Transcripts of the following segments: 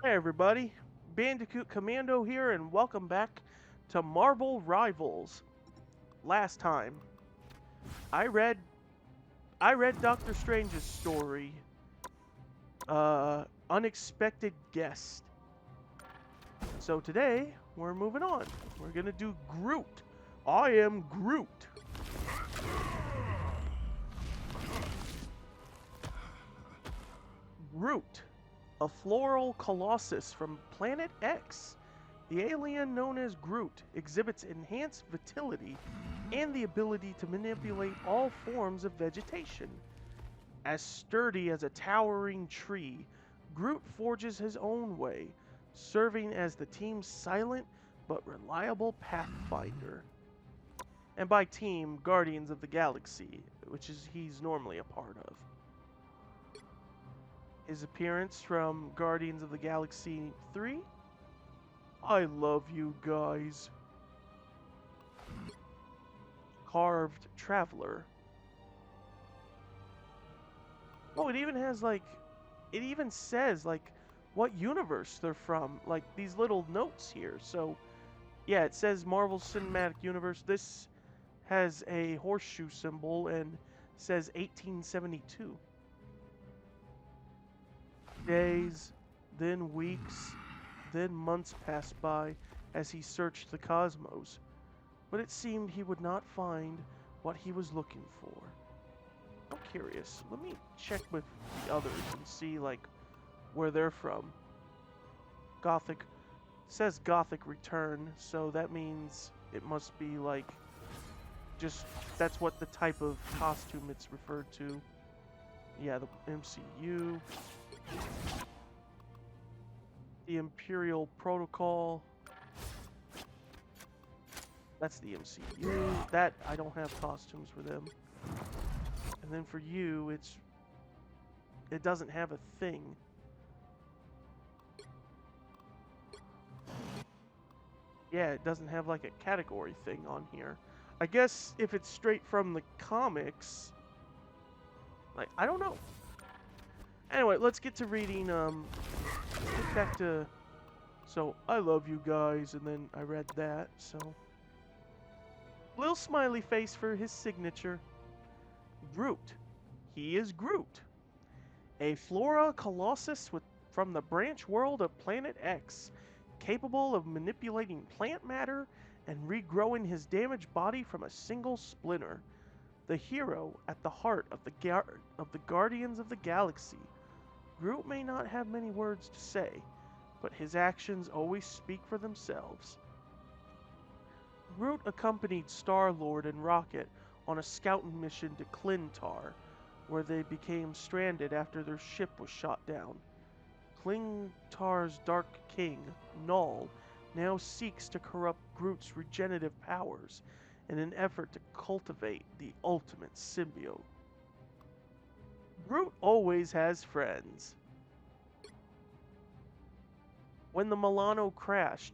Hey everybody, Bandicoot Commando here and welcome back to Marvel Rivals. Last time, I read Doctor Strange's story, Unexpected Guest. So today, we're moving on. We're going to do Groot. I am Groot. Groot, a floral colossus from Planet X. The alien known as Groot exhibits enhanced vitality and the ability to manipulate all forms of vegetation. As sturdy as a towering tree, Groot forges his own way, serving as the team's silent but reliable pathfinder. And by team, Guardians of the Galaxy, which is he's normally a part of. His appearance from Guardians of the Galaxy 3. I love you guys. Carved Traveler. Oh, it even has it even says what universe they're from, like these little notes here. So, yeah, it says Marvel Cinematic Universe. This has a horseshoe symbol and says 1872. Days, then weeks, then months passed by as he searched the cosmos, but it seemed he would not find what he was looking for. I'm curious. Let me check with the others and see where they're from. Gothic says Gothic Return, so that means it must be just that's what the type of costume it's referred to. Yeah, the MCU. The Imperial Protocol. That's the MCU. That, I don't have costumes for them. And then for you, it doesn't have a thing. Yeah, it doesn't have like a category thing on here. I guess if it's straight from the comics, I don't know. Anyway, let's get to reading, get back to, so, I love you guys, and then I read that, so. Little smiley face for his signature. Groot. He is Groot. A flora colossus from the branch world of Planet X, capable of manipulating plant matter and regrowing his damaged body from a single splinter. The hero at the heart of the Guardians of the Galaxy. Groot may not have many words to say, but his actions always speak for themselves. Groot accompanied Star-Lord and Rocket on a scouting mission to Clintar, where they became stranded after their ship was shot down. Clintar's Dark King, Null, now seeks to corrupt Groot's regenerative powers in an effort to cultivate the ultimate symbiote. Groot always has friends. When the Milano crashed,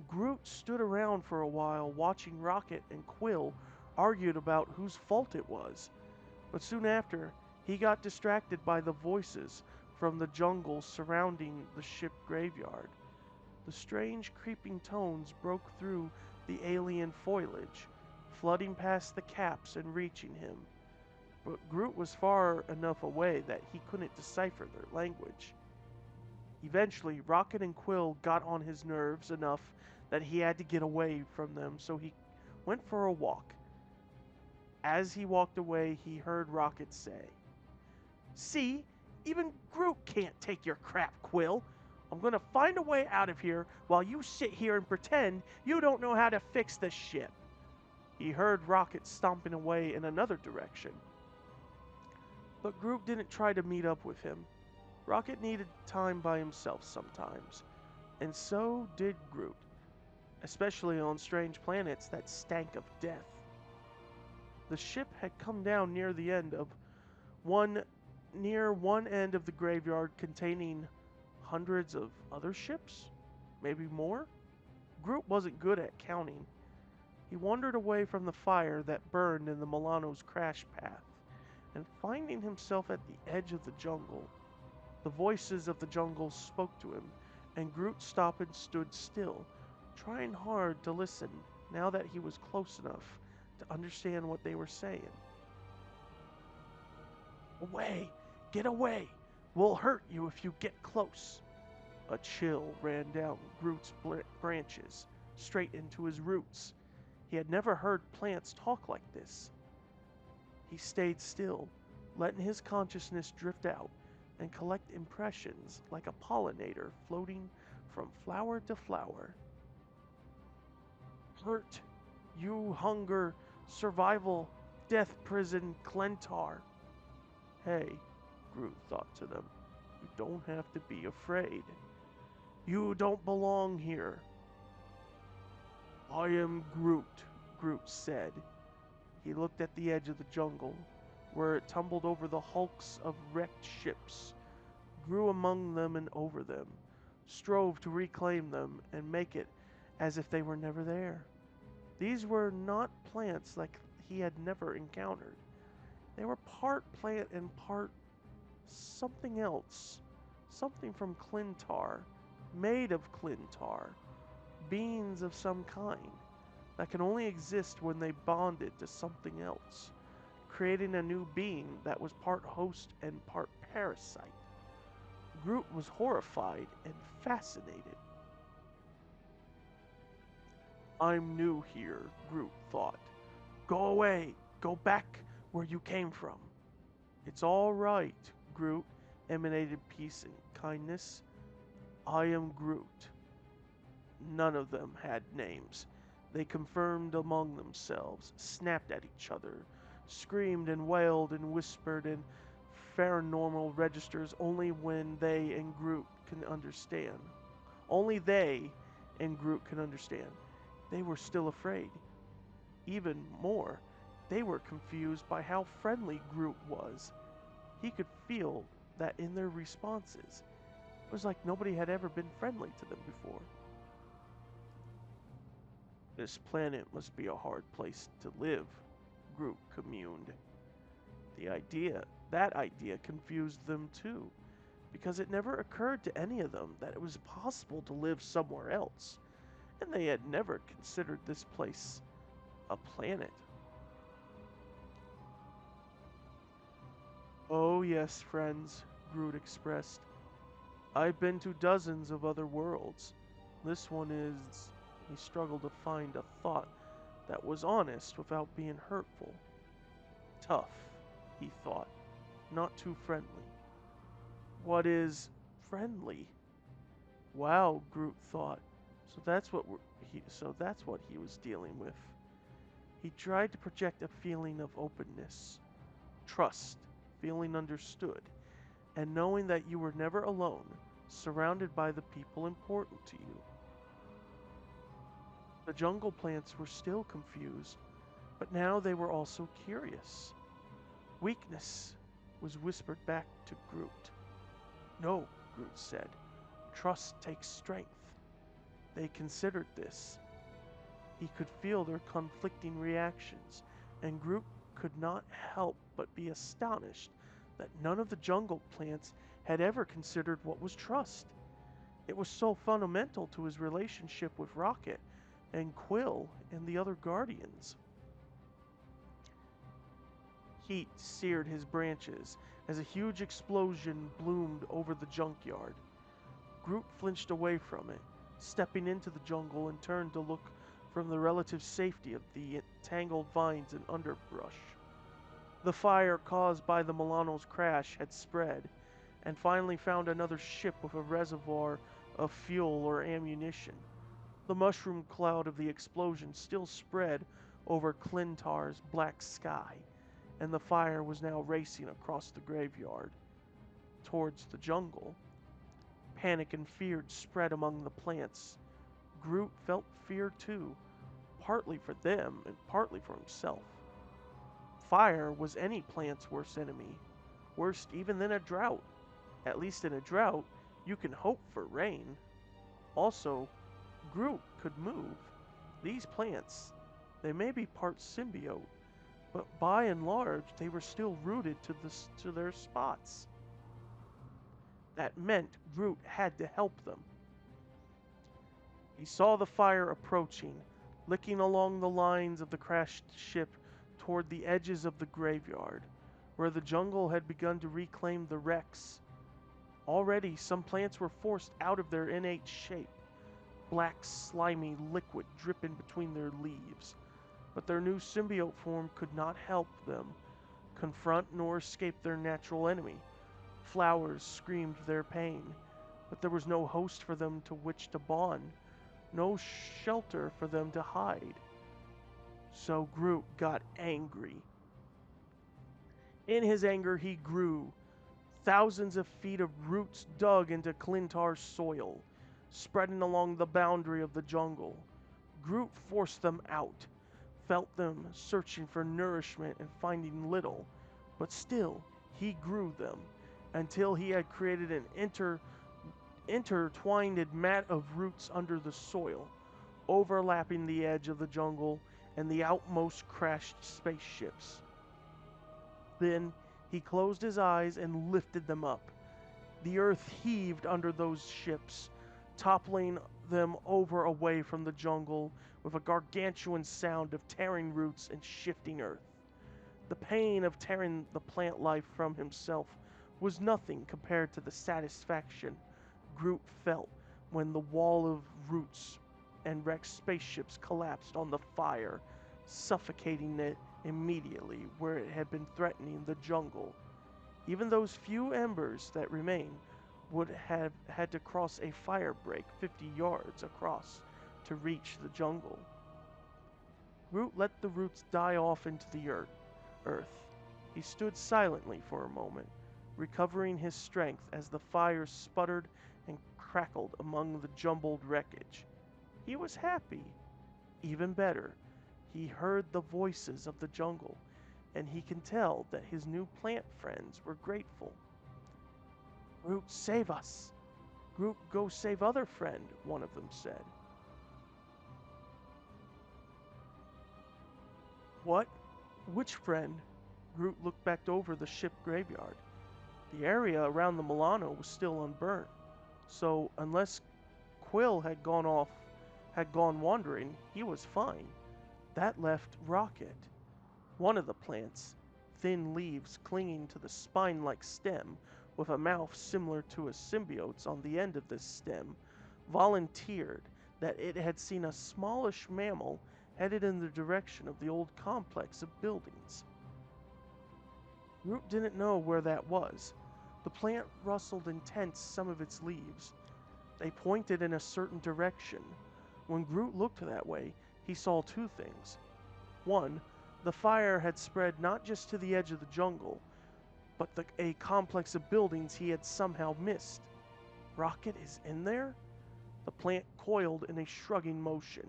Groot stood around for a while watching Rocket and Quill argued about whose fault it was. But soon after, he got distracted by the voices from the jungle surrounding the ship graveyard. The strange creeping tones broke through the alien foliage, flooding past the caps and reaching him. But Groot was far enough away that he couldn't decipher their language. Eventually, Rocket and Quill got on his nerves enough that he had to get away from them, so he went for a walk. As he walked away, he heard Rocket say, "See, even Groot can't take your crap, Quill. I'm gonna find a way out of here while you sit here and pretend you don't know how to fix the ship." He heard Rocket stomping away in another direction. But Groot didn't try to meet up with him. Rocket needed time by himself sometimes, and so did Groot, especially on strange planets that stank of death. The ship had come down near one end of the graveyard containing hundreds of other ships, maybe more. Groot wasn't good at counting. He wandered away from the fire that burned in the Milano's crash path, and finding himself at the edge of the jungle, the voices of the jungle spoke to him and Groot stopped and stood still, trying hard to listen now that he was close enough to understand what they were saying. Away! Get away! We'll hurt you if you get close. A chill ran down Groot's branches, straight into his roots. He had never heard plants talk like this. He stayed still, letting his consciousness drift out and collect impressions like a pollinator floating from flower to flower. Hurt, you hunger, survival, death prison, Clentar. Hey, Groot thought to them, you don't have to be afraid. You don't belong here. I am Groot, Groot said. He looked at the edge of the jungle, where it tumbled over the hulks of wrecked ships, grew among them and over them, strove to reclaim them and make it as if they were never there. These were not plants like he had never encountered. They were part plant and part something else, something from Clintar, made of Clintar, beings of some kind that can only exist when they bonded to something else, creating a new being that was part host and part parasite. Groot was horrified and fascinated. I'm new here, Groot thought. Go away, go back where you came from. It's all right, Groot emanated peace and kindness. I am Groot. None of them had names. They confirmed among themselves, snapped at each other, screamed and wailed and whispered in paranormal registers only when they and Groot can understand. Only they and Groot can understand. They were still afraid. Even more, they were confused by how friendly Groot was. He could feel that in their responses. It was like nobody had ever been friendly to them before. This planet must be a hard place to live, Groot communed. That idea confused them too, because it never occurred to any of them that it was possible to live somewhere else, and they had never considered this place a planet. Oh yes, friends, Groot expressed. I've been to dozens of other worlds. This one is... He struggled to find a thought that was honest without being hurtful. Tough, he thought, not too friendly. What is friendly? Wow, Groot thought. So that's what he was dealing with. He tried to project a feeling of openness, trust, feeling understood, and knowing that you were never alone, surrounded by the people important to you. The jungle plants were still confused, but now they were also curious. Weakness was whispered back to Groot. No, Groot said. Trust takes strength. They considered this. He could feel their conflicting reactions, and Groot could not help but be astonished that none of the jungle plants had ever considered what was trust. It was so fundamental to his relationship with Rocket and Quill and the other Guardians. Heat seared his branches as a huge explosion bloomed over the junkyard. Groot flinched away from it, stepping into the jungle and turned to look from the relative safety of the tangled vines and underbrush. The fire caused by the Milano's crash had spread, and finally found another ship with a reservoir of fuel or ammunition. The mushroom cloud of the explosion still spread over Clintar's black sky, and the fire was now racing across the graveyard, towards the jungle. Panic and fear spread among the plants. Groot felt fear too, partly for them and partly for himself. Fire was any plant's worst enemy, worse even than a drought. At least in a drought, you can hope for rain. Also, Groot could move. These plants, they may be part symbiote, but by and large, they were still rooted to their spots. That meant Groot had to help them. He saw the fire approaching, licking along the lines of the crashed ship toward the edges of the graveyard, where the jungle had begun to reclaim the wrecks. Already, some plants were forced out of their innate shape, black, slimy liquid dripping between their leaves. But their new symbiote form could not help them confront nor escape their natural enemy. Flowers screamed their pain, but there was no host for them to which to bond, no shelter for them to hide. So Groot got angry. In his anger, he grew. Thousands of feet of roots dug into Clintar's soil, spreading along the boundary of the jungle. Groot forced them out, felt them searching for nourishment and finding little, but still he grew them until he had created an intertwined mat of roots under the soil, overlapping the edge of the jungle and the outmost crashed spaceships. Then he closed his eyes and lifted them up. The earth heaved under those ships, toppling them over away from the jungle with a gargantuan sound of tearing roots and shifting earth. The pain of tearing the plant life from himself was nothing compared to the satisfaction Groot felt when the wall of roots and wrecked spaceships collapsed on the fire, suffocating it immediately where it had been threatening the jungle. Even those few embers that remained would have had to cross a fire break 50 yards across to reach the jungle. Groot let the roots die off into the earth. He stood silently for a moment, recovering his strength as the fire sputtered and crackled among the jumbled wreckage. He was happy. Even better, he heard the voices of the jungle, and he can tell that his new plant friends were grateful. "Groot, save us! Groot, go save other friend," one of them said. "What? Which friend?" Groot looked back over the ship graveyard. The area around the Milano was still unburnt, so unless Quill had gone wandering, he was fine. That left Rocket. One of the plants, thin leaves clinging to the spine-like stem, with a mouth similar to a symbiote's on the end of this stem, volunteered that it had seen a smallish mammal headed in the direction of the old complex of buildings. Groot didn't know where that was. The plant rustled and tensed some of its leaves. They pointed in a certain direction. When Groot looked that way, he saw two things. One, the fire had spread not just to the edge of the jungle, but a complex of buildings he had somehow missed. Rocket is in there? The plant coiled in a shrugging motion.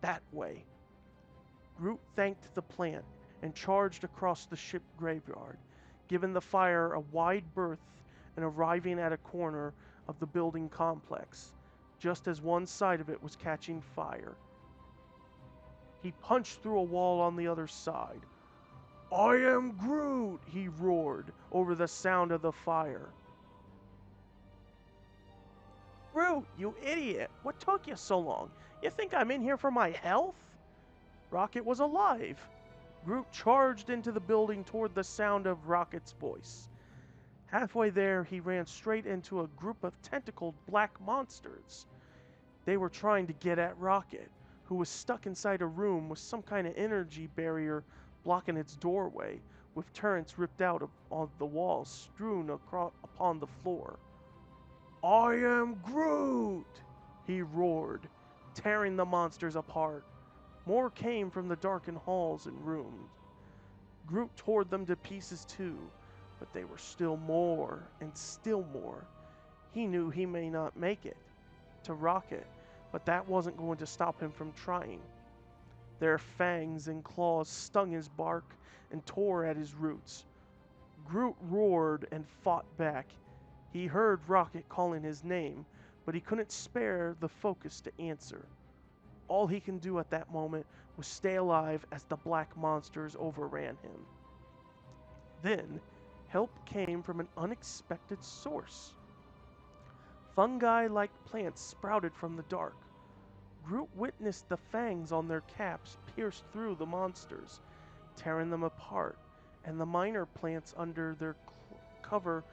That way. Groot thanked the plant and charged across the ship graveyard, giving the fire a wide berth and arriving at a corner of the building complex, just as one side of it was catching fire. He punched through a wall on the other side. "I am Groot!" he roared over the sound of the fire. "Groot, you idiot! What took you so long? You think I'm in here for my health?" Rocket was alive. Groot charged into the building toward the sound of Rocket's voice. Halfway there, he ran straight into a group of tentacled black monsters. They were trying to get at Rocket, who was stuck inside a room with some kind of energy barrier blocking its doorway, with turrets ripped out of the walls strewn upon the floor. "I am Groot!" he roared, tearing the monsters apart. More came from the darkened halls and rooms. Groot tore them to pieces too, but they were still more and still more. He knew he may not make it to Rocket, but that wasn't going to stop him from trying. Their fangs and claws stung his bark and tore at his roots. Groot roared and fought back. He heard Rocket calling his name, but he couldn't spare the focus to answer. All he can do at that moment was stay alive as the black monsters overran him. Then, help came from an unexpected source. Fungi-like plants sprouted from the dark. Groot witnessed the fangs on their caps pierce through the monsters, tearing them apart, and the minor plants under their cover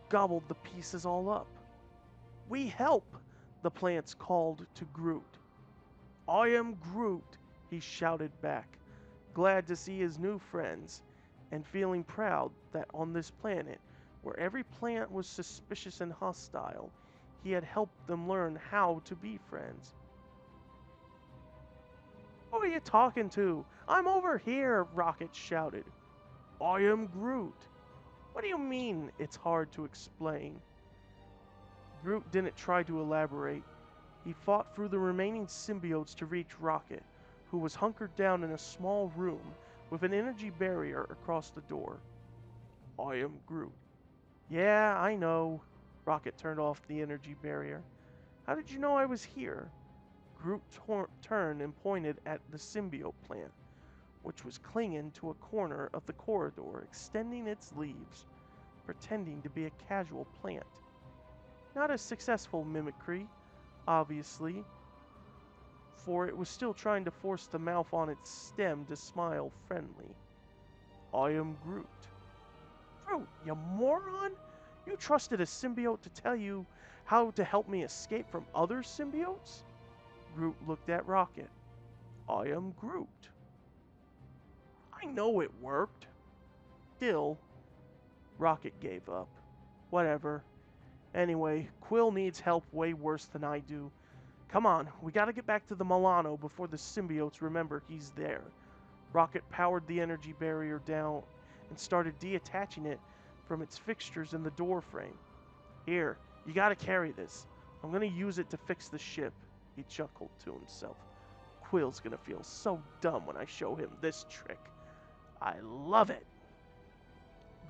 gobbled the pieces all up. "We help!" the plants called to Groot. "I am Groot," he shouted back, glad to see his new friends, and feeling proud that on this planet, where every plant was suspicious and hostile, he had helped them learn how to be friends. "Who are you talking to? I'm over here," Rocket shouted. "I am Groot." "What do you mean it's hard to explain?" Groot didn't try to elaborate. He fought through the remaining symbiotes to reach Rocket, who was hunkered down in a small room with an energy barrier across the door. "I am Groot." "Yeah, I know." Rocket turned off the energy barrier. "How did you know I was here?" Groot turned and pointed at the symbiote plant, which was clinging to a corner of the corridor, extending its leaves, pretending to be a casual plant. Not a successful mimicry, obviously, for it was still trying to force the mouth on its stem to smile friendly. "I am Groot." "Groot, you moron! You trusted a symbiote to tell you how to help me escape from other symbiotes?" Groot looked at Rocket. "I am Groot." "I know it worked." Still, Rocket gave up. Whatever. Anyway, Quill needs help way worse than I do. Come on, we gotta get back to the Milano before the symbiotes remember he's there. Rocket powered the energy barrier down and started deattaching it from its fixtures in the door frame. "Here, you gotta carry this. I'm gonna use it to fix the ship," he chuckled to himself. "Quill's gonna feel so dumb when I show him this trick. I love it."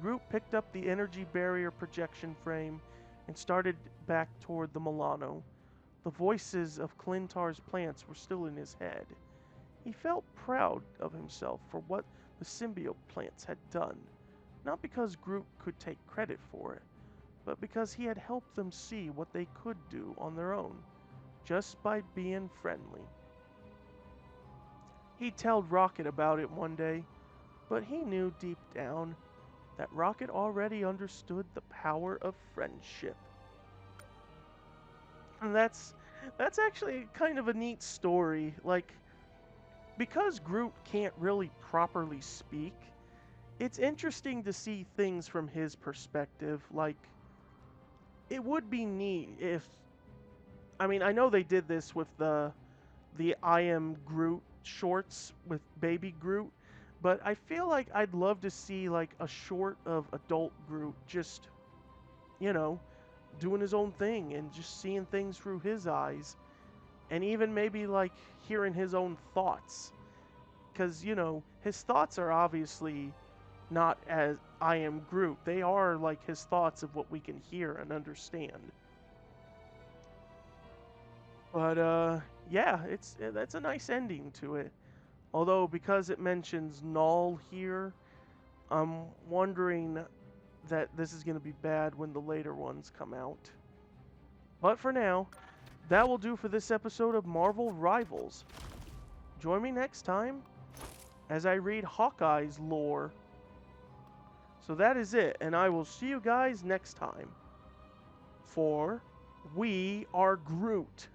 Groot picked up the energy barrier projection frame and started back toward the Milano. The voices of Clintar's plants were still in his head. He felt proud of himself for what the symbiote plants had done, not because Groot could take credit for it, but because he had helped them see what they could do on their own, just by being friendly. He'd tell Rocket about it one day, but he knew deep down that Rocket already understood the power of friendship. And that's actually kind of a neat story. Like, because Groot can't really properly speak, it's interesting to see things from his perspective. Like, it would be neat if, I mean, I know they did this with the I Am Groot shorts with Baby Groot, but I feel like I'd love to see like a short of adult Groot just, you know, doing his own thing and just seeing things through his eyes, and even maybe like hearing his own thoughts, because his thoughts are obviously not as I Am Groot. They are like his thoughts of what we can hear and understand. But yeah, that's a nice ending to it. Although because it mentions Null here, I'm wondering that this is going to be bad when the later ones come out. But for now, that will do for this episode of Marvel Rivals. Join me next time as I read Hawkeye's lore. So that is it, and I will see you guys next time. For we are Groot.